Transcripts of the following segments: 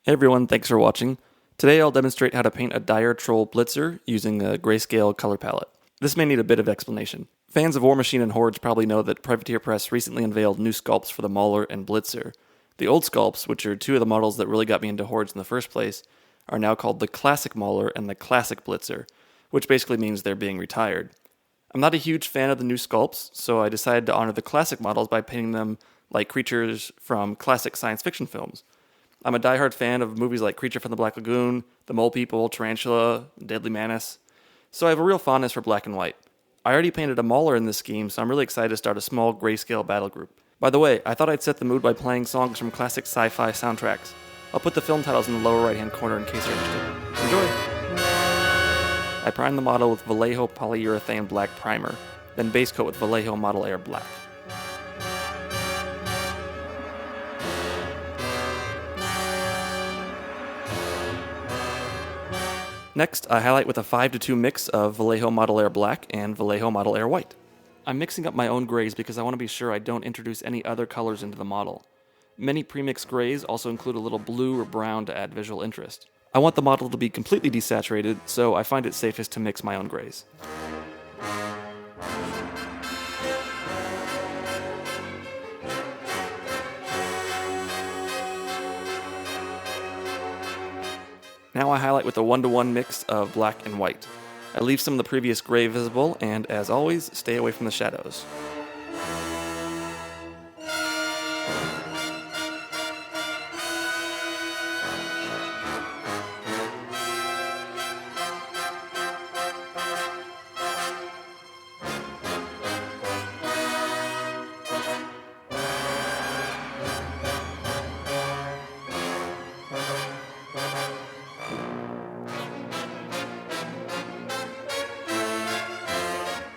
Hey everyone, thanks for watching. Today I'll demonstrate how to paint a dire troll Blitzer using a grayscale color palette. This may need a bit of explanation. Fans of Warmachine and Hordes probably know that Privateer Press recently unveiled new sculpts for the Mauler and Blitzer. The old sculpts, which are two of the models that really got me into Hordes in the first place, are now called the Classic Mauler and the Classic Blitzer, which basically means they're being retired. I'm not a huge fan of the new sculpts, so I decided to honor the classic models by painting them like creatures from classic science fiction films. I'm a diehard fan of movies like Creature from the Black Lagoon, The Mole People, Tarantula, Deadly Menace, so I have a real fondness for black and white. I already painted a Mauler in this scheme, so I'm really excited to start a small grayscale battle group. By the way, I thought I'd set the mood by playing songs from classic sci-fi soundtracks. I'll put the film titles in the lower right-hand corner in case you're interested. Enjoy! I primed the model with Vallejo Polyurethane Black Primer, then base coat with Vallejo Model Air Black. Next, I highlight with a 5:2 mix of Vallejo Model Air Black and Vallejo Model Air White. I'm mixing up my own grays because I want to be sure I don't introduce any other colors into the model. Many premixed grays also include a little blue or brown to add visual interest. I want the model to be completely desaturated, so I find it safest to mix my own grays. Now I highlight with a 1:1 mix of black and white. I leave some of the previous gray visible, and as always, stay away from the shadows.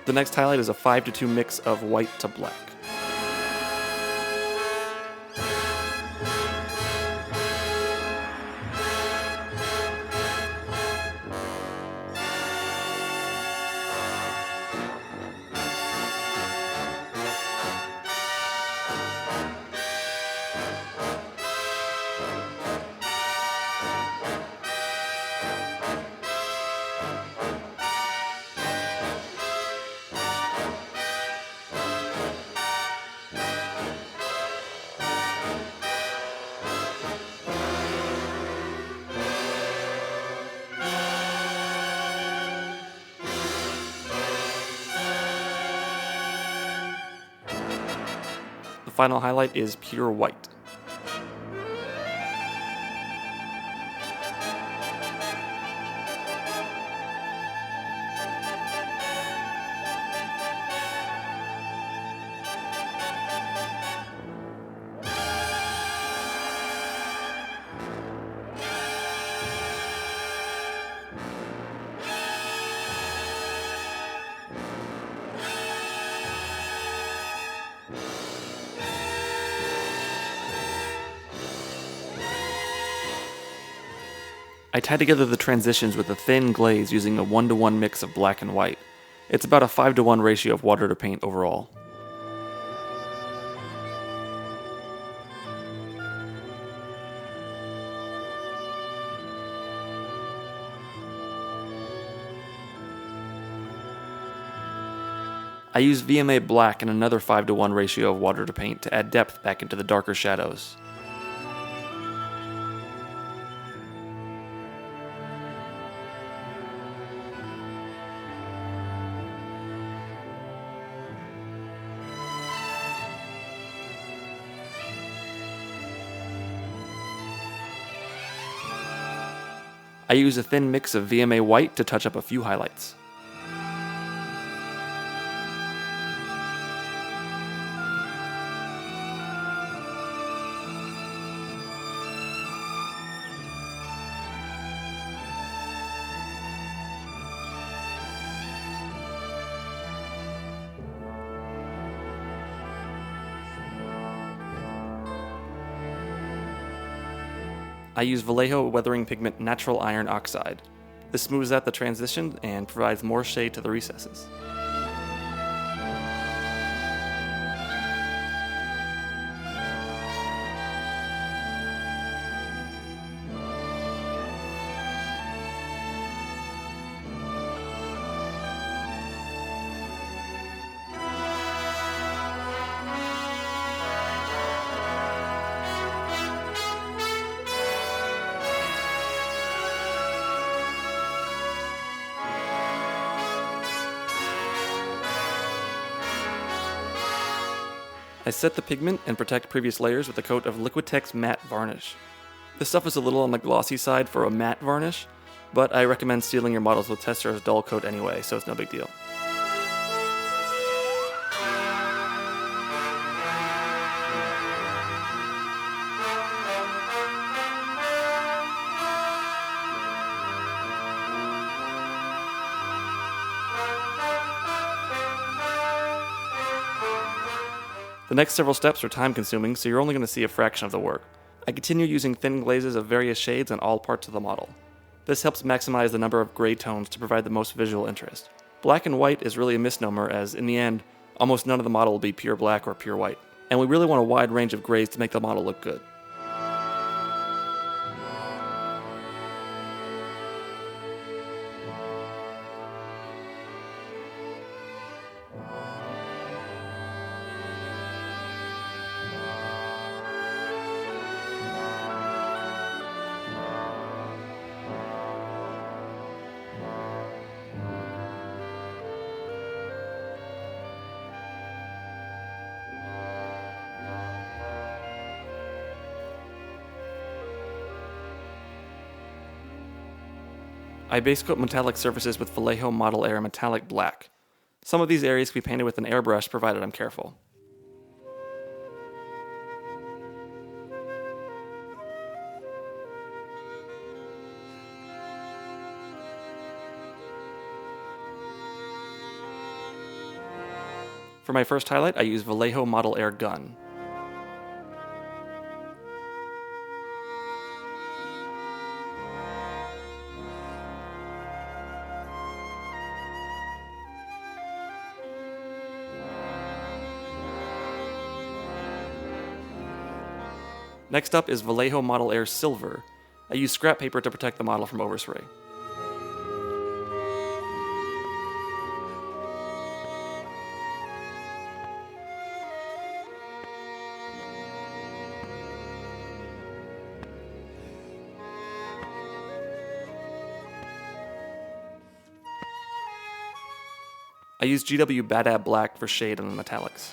The next highlight is a 5:2 mix of white to black. The final highlight is pure white. I tie together the transitions with a thin glaze using a 1:1 mix of black and white. It's about a 5:1 ratio of water to paint overall. I use VMA black and another 5:1 ratio of water to paint to add depth back into the darker shadows. I use a thin mix of VMA white to touch up a few highlights. I use Vallejo Weathering Pigment Natural Iron Oxide. This smooths out the transition and provides more shade to the recesses. I set the pigment and protect previous layers with a coat of Liquitex matte varnish. This stuff is a little on the glossy side for a matte varnish, but I recommend sealing your models with Tesser's dull coat anyway, so it's no big deal. The next several steps are time consuming, so you're only going to see a fraction of the work. I continue using thin glazes of various shades on all parts of the model. This helps maximize the number of gray tones to provide the most visual interest. Black and white is really a misnomer, as in the end, almost none of the model will be pure black or pure white. And we really want a wide range of grays to make the model look good. I base coat metallic surfaces with Vallejo Model Air Metallic Black. Some of these areas can be painted with an airbrush provided I'm careful. For my first highlight, I use Vallejo Model Air Gun. Next up is Vallejo Model Air Silver. I use scrap paper to protect the model from overspray. I use GW Badab Black for shade on the metallics.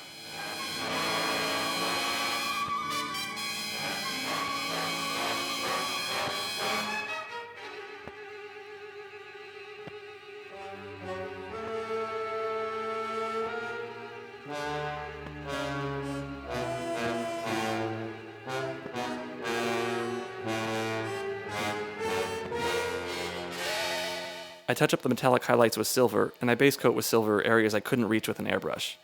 I touch up the metallic highlights with silver, and I base coat with silver areas I couldn't reach with an airbrush.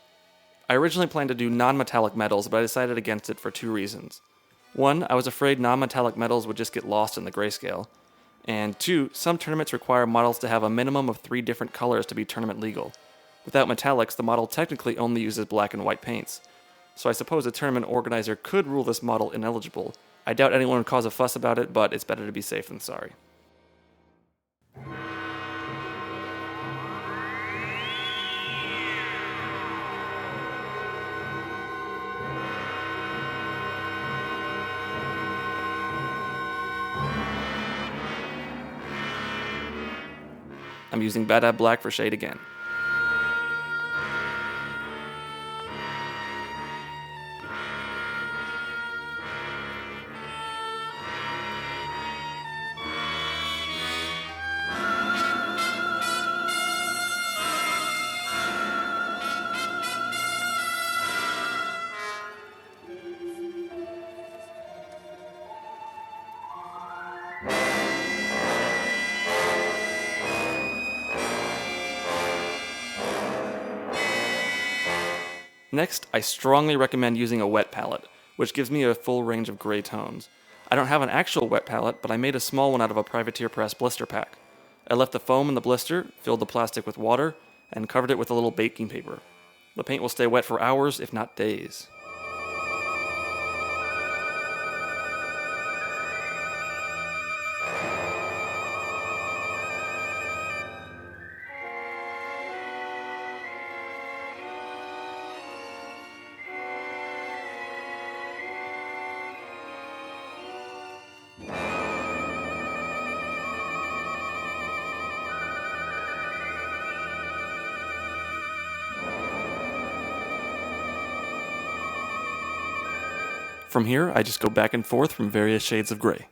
I originally planned to do non-metallic metals, but I decided against it for two reasons. One, I was afraid non-metallic metals would just get lost in the grayscale. And two, some tournaments require models to have a minimum of 3 different colors to be tournament legal. Without metallics, the model technically only uses black and white paints. So I suppose a tournament organizer could rule this model ineligible. I doubt anyone would cause a fuss about it, but it's better to be safe than sorry. I'm using Badab Black for shade again. Next, I strongly recommend using a wet palette, which gives me a full range of gray tones. I don't have an actual wet palette, but I made a small one out of a Privateer Press blister pack. I left the foam in the blister, filled the plastic with water, and covered it with a little baking paper. The paint will stay wet for hours, if not days. From here, I just go back and forth from various shades of gray.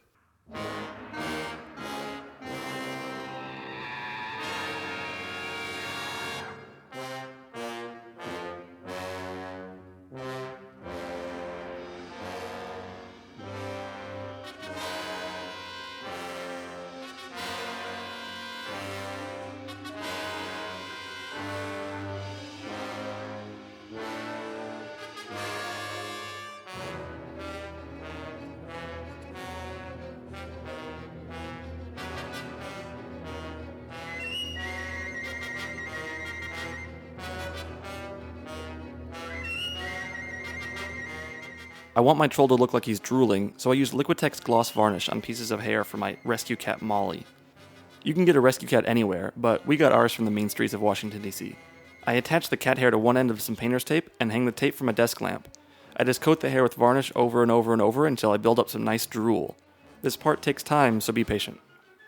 I want my troll to look like he's drooling, so I use Liquitex gloss varnish on pieces of hair for my rescue cat Molly. You can get a rescue cat anywhere, but we got ours from the main streets of Washington, D.C. I attach the cat hair to one end of some painter's tape and hang the tape from a desk lamp. I just coat the hair with varnish over and over and over until I build up some nice drool. This part takes time, so be patient.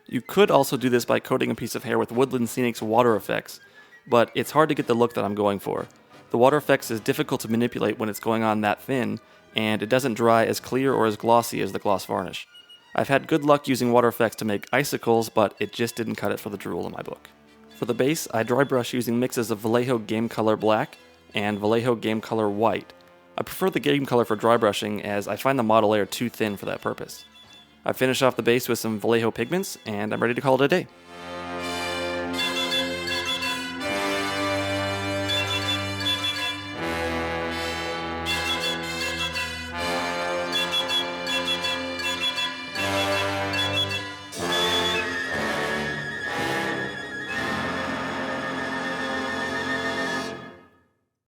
You could also do this by coating a piece of hair with Woodland Scenic's water effects, but it's hard to get the look that I'm going for. The water effects is difficult to manipulate when it's going on that thin, and it doesn't dry as clear or as glossy as the gloss varnish. I've had good luck using water effects to make icicles, but it just didn't cut it for the drool in my book. For the base, I dry brush using mixes of Vallejo Game Color Black and Vallejo Game Color White. I prefer the Game Color for dry brushing as I find the model layer too thin for that purpose. I finish off the base with some Vallejo pigments, and I'm ready to call it a day.